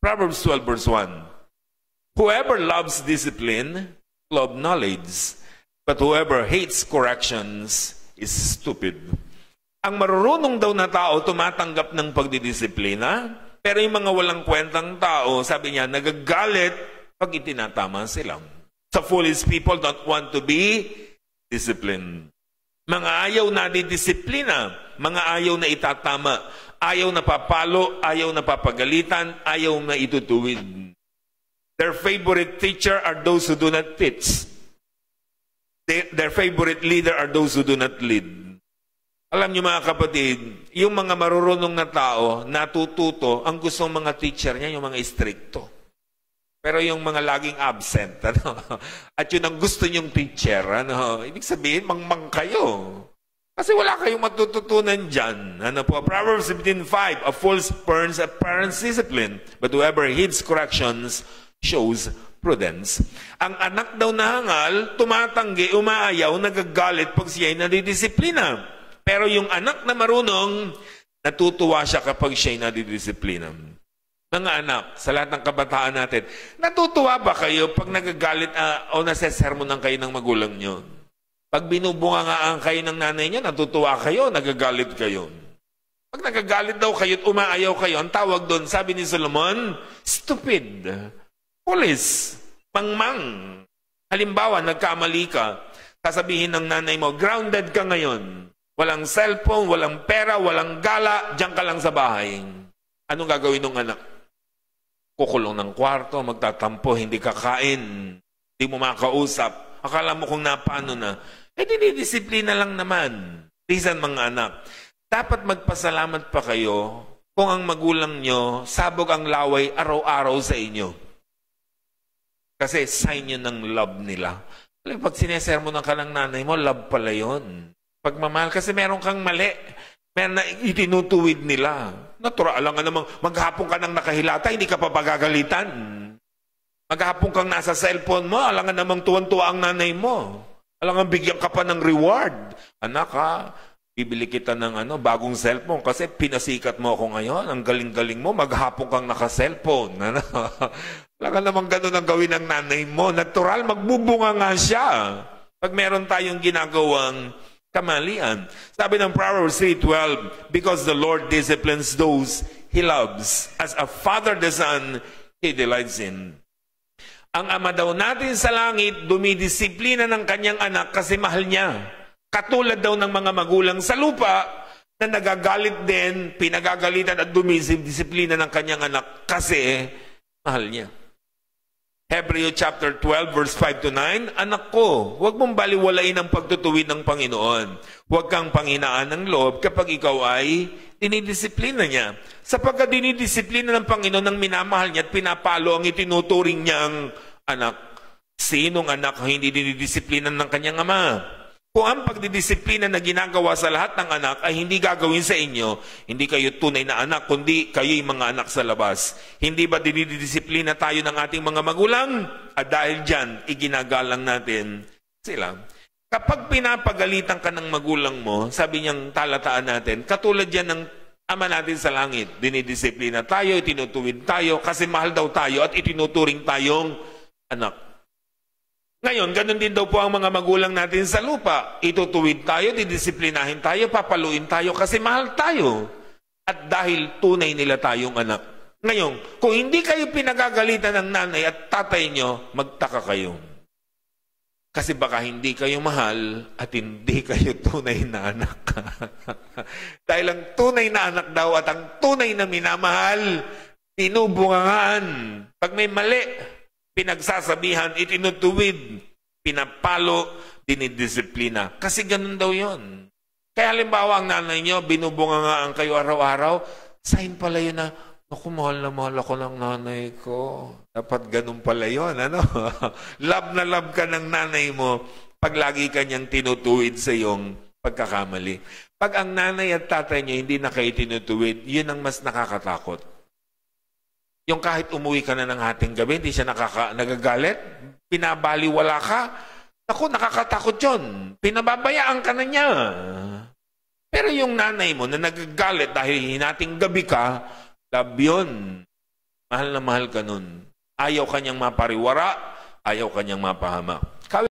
Proverbs 12 verse 1. Whoever loves discipline, loves knowledge. But whoever hates corrections is stupid. Ang marurunong daw na tao tumatanggap ng pagdidisiplina, pero yung mga walang kwentang tao, sabi niya, nagagalit pag itinatama sila. So foolish people don't want to be disciplined. Mga ayaw na didisiplina, mga ayaw na itatama, ayaw na papalo, ayaw na papagalitan, ayaw na itutuwid. Their favorite teacher are those who do not teach. Their favorite leader are those who do not lead. Alam niyo mga kapatid, yung mga marurunong na tao, natututo, ang gustong mga teacher niya, yung mga istrikto. Pero yung mga laging absent, at yun ang gusto niyong teacher, ibig sabihin, mangmang kayo. Kasi wala kayong matututunan dyan. Proverbs 17:5, a fool spurns a parent's discipline, but whoever heeds corrections shows prudence. Ang anak daw na hangal, tumatanggi, umaayaw, nagagalit pag siya'y nadidisiplina. Pero yung anak na marunong, natutuwa siya kapag siya'y nadidisiplina. Mga anak, sa lahat ng kabataan natin, natutuwa ba kayo pag nagagalit o nasesermonan kayo ng magulang nyo? Pag binubungangaan kayo ng nanay nyo, natutuwa kayo, nagagalit kayo. Pag nagagalit daw kayo at umaayaw kayo, ang tawag doon, sabi ni Solomon, stupid, foolish, mangmang. Halimbawa, nagkamali ka, sasabihin ng nanay mo, grounded ka ngayon. Walang cellphone, walang pera, walang gala, diyan ka lang sa bahay. Anong gagawin ng anak? Kukulong ng kwarto, magtatampo, hindi kakain, hindi mo makausap. Akala mo kung napano na. Dinidisiplina lang naman. Listen mga anak, dapat magpasalamat pa kayo kung ang magulang nyo, sabog ang laway araw-araw sa inyo. Kasi sign yun ng love nila. Pag sinesermonan ka ng nanay mo, love pala yun. Pagmamahal, kasi meron kang mali. Meron na itinutuwid nila. Natural lang nga namang maghapon ka nang nakahilata, hindi ka pa pagagalitan. Maghapon kang nasa cellphone mo, alam nga namang tuwan-tuwa ang nanay mo. Alam nga bigyan ka pa ng reward. Anak ha, bibili kita ng bagong cellphone kasi pinasikat mo ako ngayon. Ang galing-galing mo, maghapon kang naka-cellphone. Alam nga namang ganun ang gawin ng nanay mo. Natural, magbubunga nga siya. Pag meron tayong ginagawang kamalian. Sabi ng Proverbs 3:12, because the Lord disciplines those He loves, as a father the son He delights in. Ang ama daw natin sa langit, dumidisiplina ng kanyang anak kasi mahal niya. Katulad daw ng mga magulang sa lupa na nagagalit din, pinagagalitan at dumidisiplina ng kanyang anak kasi mahal niya. Hebrews chapter 12 verse 5-9, anak ko, huwag mong baliwalain ang pagtutuwid ng Panginoon. Huwag kang panghinaan ng loob kapag ikaw ay dinidisiplina niya. Sapagkat dinidisiplina ng Panginoon ang minamahal niya at pinapalo ang itinuturing niyang anak. Sinong anak ang hindi dinidisiplina ng kanyang ama? Kung ang pagdidisiplina na ginagawa sa lahat ng anak ay hindi gagawin sa inyo, hindi kayo tunay na anak, kundi kayo'y mga anak sa labas. Hindi ba dinidisiplina tayo ng ating mga magulang? At dahil dyan, iginagalang natin sila. Kapag pinapagalitan ka ng magulang mo, sabi niyang talataan natin, katulad yan ng ama natin sa langit, dinidisiplina tayo, itinutuwid tayo, kasi mahal daw tayo at itinuturing tayong anak. Ngayon, ganun din daw po ang mga magulang natin sa lupa. Itutuwid tayo, didisiplinahin tayo, papaluin tayo kasi mahal tayo. At dahil tunay nila tayong anak. Ngayon, kung hindi kayo pinagagalitan ng nanay at tatay nyo, magtaka kayo. Kasi baka hindi kayo mahal at hindi kayo tunay na anak. Dahil ang tunay na anak daw at ang tunay na minamahal, tinubungangaan. Pag may mali, pinagsasabihan, itinutuwid, pinapalo, dinidisiplina. Kasi ganun daw yon. Kaya halimbawa ang nanay nyo, binubungangaan kayo araw-araw, sign pala yun na, naku, mahal na mahal ako ng nanay ko. Dapat ganun pala yun, love na love ka ng nanay mo pag lagi kanyang tinutuwid sa iyong pagkakamali. Pag ang nanay at tatay nyo hindi na kayo tinutuwid, yun ang mas nakakatakot. Yung kahit umuwi ka na ng hating gabi, hindi siya nagagalit, pinabaliwala ka, naku, nakakatakot yun. Pinababayaan ka na niya. Pero yung nanay mo na nagagalit dahil hinating gabi ka, love yun. Mahal na mahal ka nun. Ayaw kanyang mapariwara, ayaw kanyang mapahamak.